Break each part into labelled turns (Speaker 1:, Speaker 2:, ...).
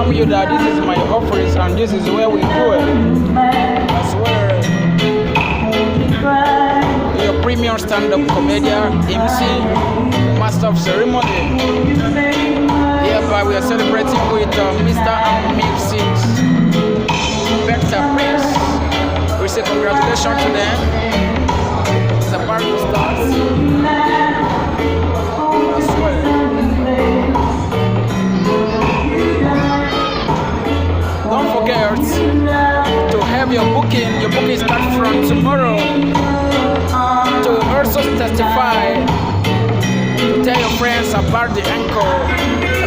Speaker 1: inform you that this is my office and this is where we do it. That's where your premium stand-up comedian, MC, master of ceremony. Hereby we are celebrating with Mr. and Mrs. Vector Prince. We say congratulations to them. It's a powerful start. I swear. Don't forget to have your booking. Your booking starts from tomorrow. To also testify, to tell your friends about the encore,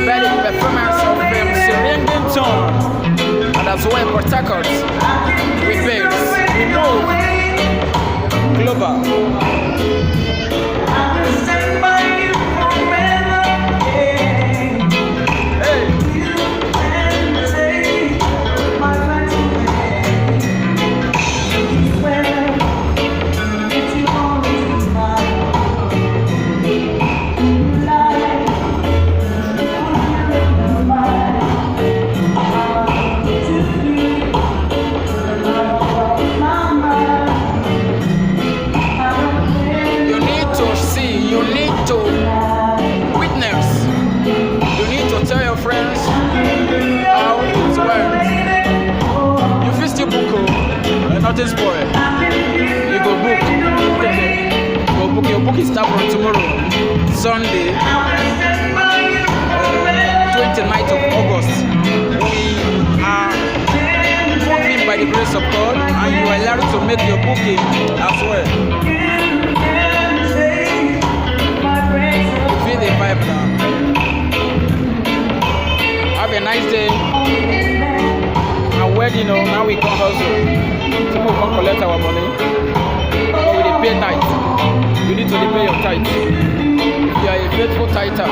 Speaker 1: about the performance of MC Ringtone, and as well Port Harcourt. We base, we move global. Nothing spoiled. You go book. Go book. Your book is start from tomorrow, Sunday, 29th of August. We are moving by the grace of God, and you are allowed to make your booking as well. Feel the vibe now. Have a nice day. And wedding, now we come also. People come collect our money, but we dey pay tithe. You need to pay your tithe. If you are a faithful tither,